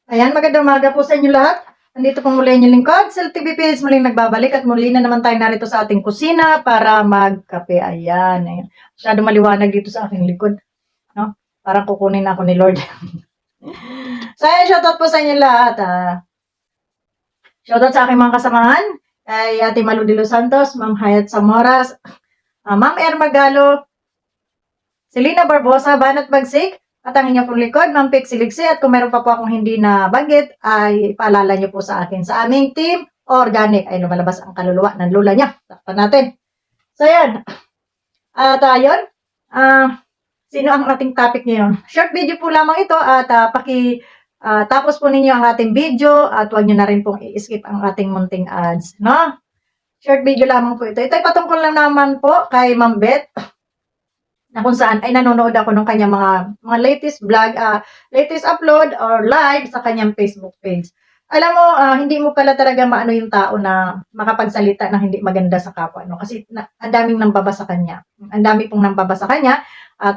Ayan, magandang umaga po sa inyo lahat. Nandito po muli inyong lingkod, Sel TV Page, muling nagbabalik at muli na naman tayo narito sa ating kusina para magkape. Ayan. Masyado maliwanag dito sa aking likod. No? Parang kukunin ako ni Lord. So, ayan, shoutout po sa inyo lahat. Shoutout sa aking mga kasamahan. Kay Ate Malu de los Santos, Ma'am Hayat Zamoras, Ma'am Magalo, Selena Barbosa, Banat Bagsik, at ang inyong pong likod, Ma'am Pixie Ligsi. At kung meron pa po akong hindi na banggit, ay paalala niyo po sa akin. Sa aming team, organic, ay lumalabas ang kaluluwa ng lula niya. Takpan natin. So, yan. At yun, sino ang ating topic ngayon? Short video po lamang ito at tapos po ninyo ang ating video at huwag nyo na rin pong i-skip ang ating munting ads. No? Short video lamang po ito. Ito ay patungkol lang naman po kay Ma'am Beth, na kung saan ay nanonood ako ng kanyang mga latest vlog, latest upload or live sa kanyang Facebook page. Alam mo, hindi mo pala talaga maano yung tao na makapagsalita na hindi maganda sa kapwa, no? Kasi ang daming nambaba sa kanya. Ang dami pong nambaba sa kanya at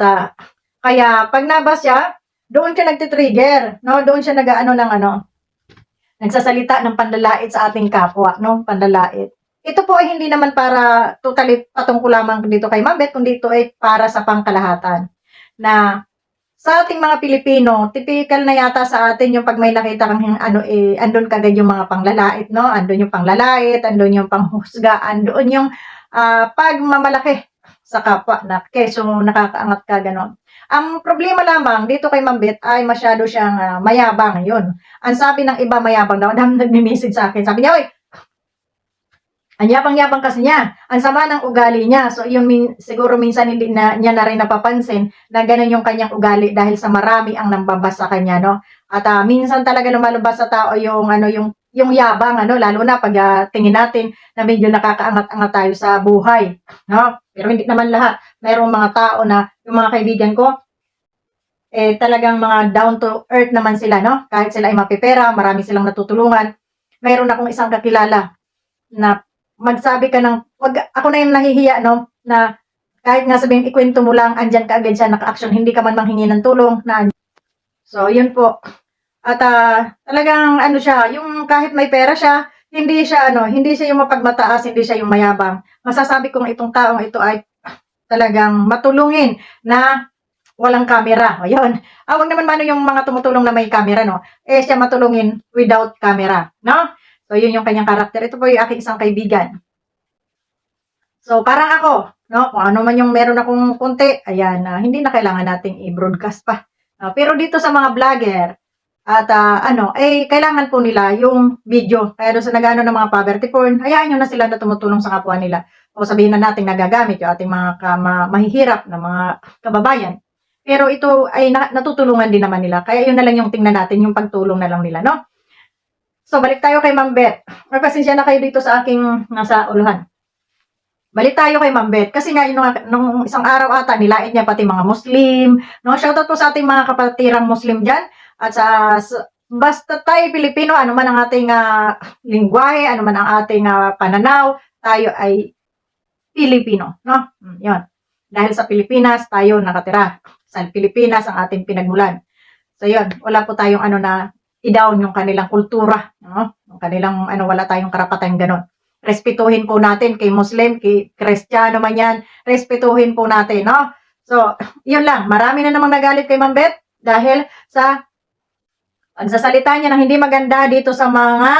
kaya pag nabas siya, doon siya nagtitrigger, no? Doon siya nagsasalita ng panlalait sa ating kapwa, no? Panlalait. Ito po ay hindi naman para totally patungkol lamang dito kay Ma'am Beth, kundi ito ay para sa pangkalahatan. Na sa ating mga Pilipino, typical na yata sa atin yung pag may nakita kang andun kagad yung mga panglalait, no? Andun yung panglalait, andun yung panghusga, andun yung pagmamalaki sa kapwa na keso nakakaangat ka ganon. Ang problema lamang dito kay Ma'am Beth ay masyado siyang mayabang yun. Ang sabi ng iba mayabang daw, nagme-message sa akin. Sabi niya, "Oy, ang yabang-yabang kasi niya. Ang sama ng ugali niya." So, siguro minsan hindi niya na rin napapansin na ganun yung kanyang ugali dahil sa marami ang nambabas sa kanya, no? At minsan talaga lumalabas sa tao yung yabang, lalo na pag tingin natin na medyo nakakaangat-angat tayo sa buhay, no? Pero hindi naman lahat. Mayroong mga tao na, yung mga kaibigan ko, talagang mga down to earth naman sila, no? Kahit sila ay mapipera, marami silang natutulungan. Mayroon akong isang kakilala na magsabi ka ako na yung nahihiya, no, na kahit nga sabihin ikwento mo lang, andyan ka agad siya, naka-action, hindi ka man manghingi ng tulong, so, yun po. At talagang siya, yung kahit may pera siya, hindi siya yung mapagmataas, hindi siya yung mayabang. Masasabi kong itong taong ito ay talagang matulungin na walang camera. Ayun. Wag naman mano yung mga tumutulong na may camera, no? Siya matulungin without camera, no? So, yun yung kanyang karakter. Ito po yung aking isang kaibigan. So, parang ako, no? Kung ano man yung meron akong konti, ayan, hindi na kailangan nating i-broadcast pa. Pero dito sa mga vlogger, at kailangan po nila yung video. Kaya doon sa nag-ano ng mga poverty porn, hayaan nyo na sila na tumutulong sa kapwa nila. O sabihin na natin nagagamit yung ating mga mahihirap na mga kababayan. Pero ito ay natutulungan din naman nila. Kaya yun na lang yung tingnan natin, yung pagtulong na lang nila, no? So, balik tayo kay Ma'am Beth. Pasensya na kayo dito sa aking nasa uluhan. Balik tayo kay Ma'am Beth. Kasi nga, nung isang araw ata, nilait niya pati mga Muslim. No? Shoutout po sa ating mga kapatirang Muslim dyan. At basta tayo Pilipino, ano man ang ating lingwahe, ano man ang ating pananaw, tayo ay Pilipino. No? Yun. Dahil sa Pilipinas, tayo nakatira. Sa Pilipinas, ang ating pinagmulan. So, yun. Wala po tayong na i-down yung kanilang kultura, no? Yung kanilang wala tayong karapatan ganon. Respetuhin po natin kay Muslim, kay Kristiyano man yan, respetuhin po natin, no? So, yun lang. Marami na namang nagalit kay Ma'am Beth dahil sa pagsasalita niya ng hindi maganda dito sa mga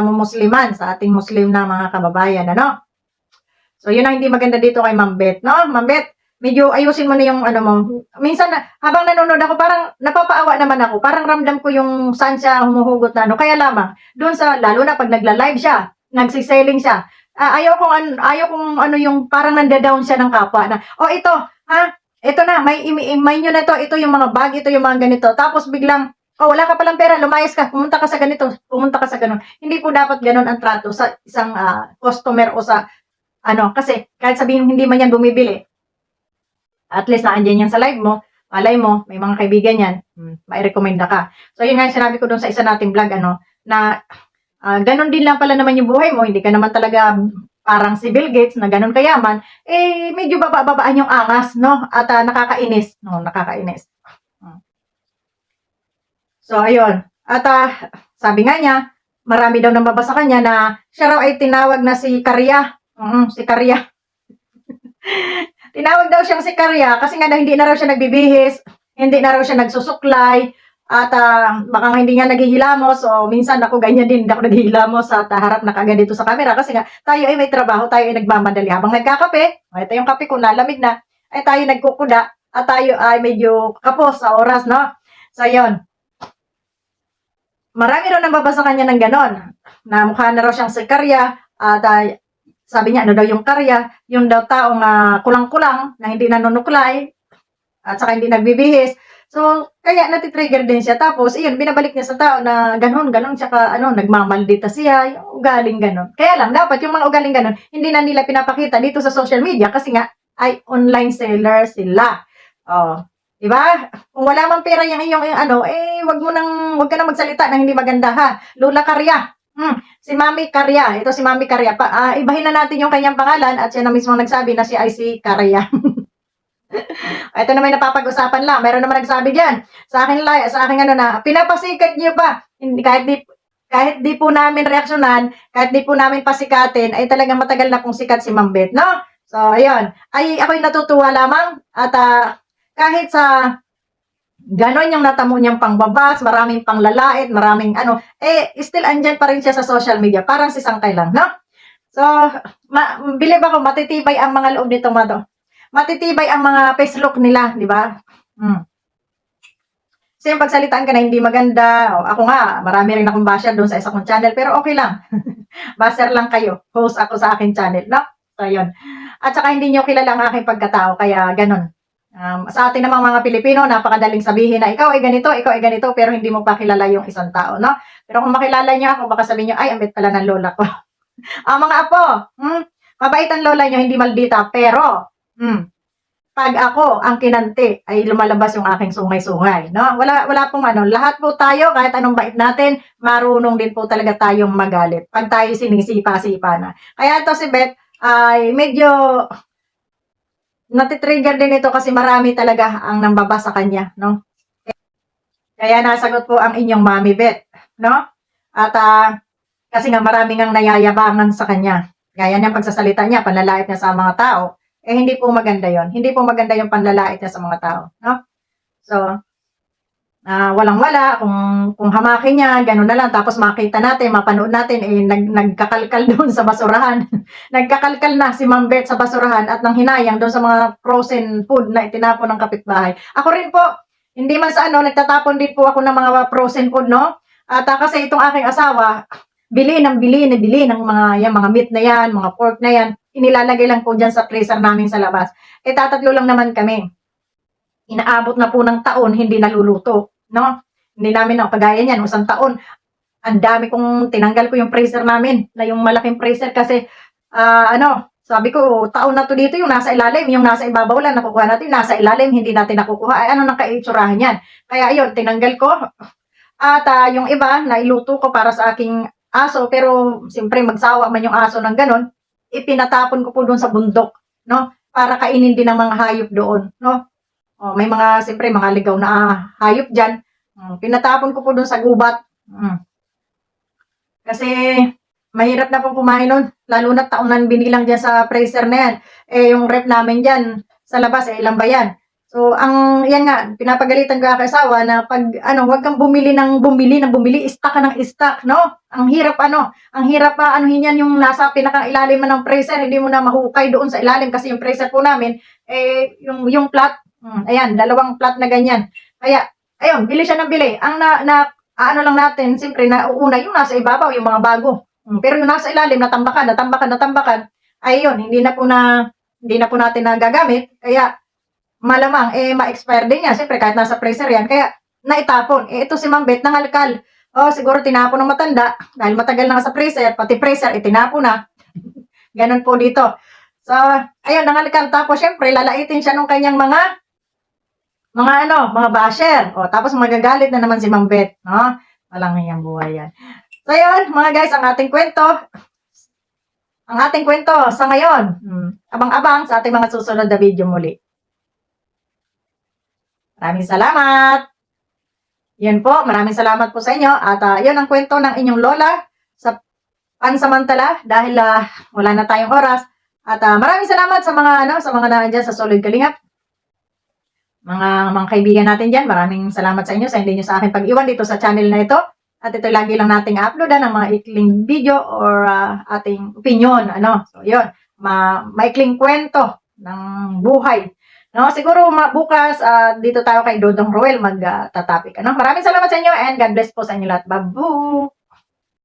Musliman, sa ating Muslim na mga kababayan, ano? So, yun ang hindi maganda dito kay Ma'am Beth, no? Ma'am Beth, medyo ayusin mo na yung mo. Minsan, habang nanonood ako, parang napapaawa naman ako. Parang ramdam ko yung saan siya humuhugot na Kaya lamang, doon lalo na pag nagla-live siya, nagsiselling siya, ayaw kong yung parang nanda-down siya ng kapwa na, ito, ito na, may nyo na ito yung mga bag, ito yung mga ganito. Tapos biglang, wala ka palang pera, lumayas ka, pumunta ka sa ganito, pumunta ka sa ganon. Hindi po dapat ganon ang trato sa isang customer o sa, kasi kahit sabihin hindi man yan bumibili, at least naandyan yan sa live mo, malay mo, may mga kaibigan yan, mai-recommenda ka. So, yun nga yung sinabi ko doon sa isa nating vlog, na ganon din lang pala naman yung buhay mo, hindi ka naman talaga parang si Bill Gates na ganon kayaman, medyo babaan yung angas, no? At nakakainis, no? Nakakainis. So, ayun. At sabi nga niya, marami daw nababasa kanya na siya raw ay tinawag na si Karya. Si Karya. Tinawag daw siyang si Karya kasi nga hindi na raw siya nagbibihis, hindi na raw siya nagsusuklay, at baka nga hindi nga naghihilamos. So minsan ako ganyan din, hindi ako naghihilamos at harap na kagad dito sa camera kasi nga tayo ay may trabaho, tayo ay nagmamadali habang nagkakape. Ito yung kape ko, nalamig na, ay tayo nagkukuda at tayo ay medyo kapos sa oras, no? So yun, marami raw nababasa kanya ng ganon, na mukha na raw siyang si Karya at sabi niya, ano daw yung Karya, yung daw taong kulang-kulang na hindi nanunuklay at saka hindi nagbibihis. So, kaya natitrigger din siya. Tapos, iyon, binabalik niya sa tao na ganon, tsaka nagmamaldita siya, yung ugaling ganon. Kaya lang, dapat yung mga ugaling ganon, hindi na nila pinapakita dito sa social media kasi nga, ay online seller sila. Oh, di ba? Kung wala mang pera yung iyong wag ka na magsalita na hindi maganda ha. Lola Karya. Si Mami Karya. Ito si Mami Karya. Ibahin na natin yung kanyang pangalan at siya na mismo nagsabi na si IC Karya. Ito naman napapag-usapan lang. Meron naman nagsabi diyan. Sa akin na pinapasikat niyo ba? Hindi, kahit di po namin reaksyonan, kahit di po namin pasikatin, ay talagang matagal na pong sikat si Ma'am Beth, no? So, ayun. Ako'y natutuwa lamang at kahit sa ganon yung natamo niyang pangbabas, maraming panglalait, maraming still andyan pa rin siya sa social media. Parang si Sangkay lang, no? So, believe ako, matitibay ang mga loob nito, matitibay ang mga face look nila, di ba? Kasi yung pagsalitaan ka na hindi maganda, ako nga, marami rin akong basher doon sa isa kong channel, pero okay lang. Basher lang kayo. Host ako sa aking channel, no? So, yun. At saka hindi nyo kilala ang aking pagkatao, kaya ganon. Sa atin namang mga Pilipino, napakadaling sabihin na ikaw ay ganito, pero hindi mo pa kilala yung isang tao, no? Pero kung makilala niyo ako, baka sabihin niyo, ay, ambit pala ng lola ko. Mga apo, mabait ang lola niyo, hindi maldita, pero, pag ako ang kinanti, ay lumalabas yung aking sungay-sungay, no? Wala pong lahat po tayo, kahit anong bait natin, marunong din po talaga tayong magalit. Pag tayo sinisipa-sipa na. Kaya ito si Beth, ay medyo natitrigger din ito kasi marami talaga ang nambaba sa kanya, no? Kaya nasagot po ang inyong Mami Beth, no? At kasi nga marami ngang nayayabangan sa kanya. Gaya ng pagsasalita niya, panlalait niya sa mga tao, hindi po maganda yon. Hindi po maganda yung panlalait niya sa mga tao, no? So, walang-wala, kung hamakin niya, gano'n na lang, tapos makita natin, mapanood natin, nagkakalkal doon sa basurahan. Nagkakalkal na si Ma'am Beth sa basurahan at nang hinayang doon sa mga frozen food na itinapon ng kapitbahay. Ako rin po, hindi man sa nagtatapon din po ako ng mga frozen food, no? At kasi itong aking asawa, bili ng mga meat na yan, mga pork na yan, inilalagay lang po dyan sa freezer namin sa labas. Tatatlo lang naman kami. Inaabot na po ng taon, hindi naluluto, no? Hindi namin kagaya niyan, isang taon, ang dami kong tinanggal ko yung freezer namin, na yung malaking freezer kasi, sabi ko, taon na to dito, yung nasa ilalim, yung nasa ibabaw lang, nakukuha natin, nasa ilalim, hindi natin nakukuha, ano nang kaitsurahan yan? Kaya ayun, tinanggal ko, at yung iba, nailuto ko para sa aking aso, pero siyempre magsawa man yung aso ng ganon, ipinatapon ko po doon sa bundok, no? Para kainin din ng mga hayop doon, no? May mga, siyempre, mga ligaw na hayop dyan. Pinatapon ko po doon sa gubat. Kasi, mahirap na pong kumain nun. Lalo na taonan binilang dyan sa freezer na yan. Yung rep namin dyan, sa labas, ilang ba yan? So, yan nga, pinapagalitan ko ang asawa na pag, huwag kang bumili, stock ka ng stock, no? Ang hirap, anuhin yan yung nasa pinaka-ilalim ng freezer, hindi mo na mahukay doon sa ilalim kasi yung freezer po namin, yung plat, ayan, 2 plat na ganyan. Kaya, ayun, bili siya ng bili. Ang lang natin, siyempre, nauuna yung nasa ibabaw, yung mga bago. Pero yung nasa ilalim, natambakan, ay yun, hindi na po natin nagagamit. Kaya, malamang, ma-expire din yan. Siyempre, kahit nasa freezer yan. Kaya, naitapon. Ito si Ma'am Beth, nangalkal. Siguro tinapon ng matanda. Dahil matagal na sa freezer, pati freezer, itinapon na. Ganon po dito. So, ayun, nangalkal. Tapos, siyempre, lalaitin siya ng kanyang mga basher. Tapos magagalit na naman si Ma'am Beth, no? Walang hiyang buhay yan. So, yun, mga guys, ang ating kwento sa ngayon. Abang-abang sa ating mga susunod na video muli. Maraming salamat! Yun po, maraming salamat po sa inyo. At yun ang kwento ng inyong lola sa pansamantala dahil wala na tayong oras. At maraming salamat sa mga nandiyan sa Solid Kalingap. Mga kaibigan natin diyan, maraming salamat sa inyo sa hindi niyo sa akin pag-iwan dito sa channel na ito. At ito lagi lang nating uploadan ng mga ikling video or ating opinion, So, yun, maikling kwento ng buhay. No, siguro bukas dito tayo kay Dodong Roel magtatapik. Maraming salamat sa inyo and God bless po sa inyo lahat. Babu!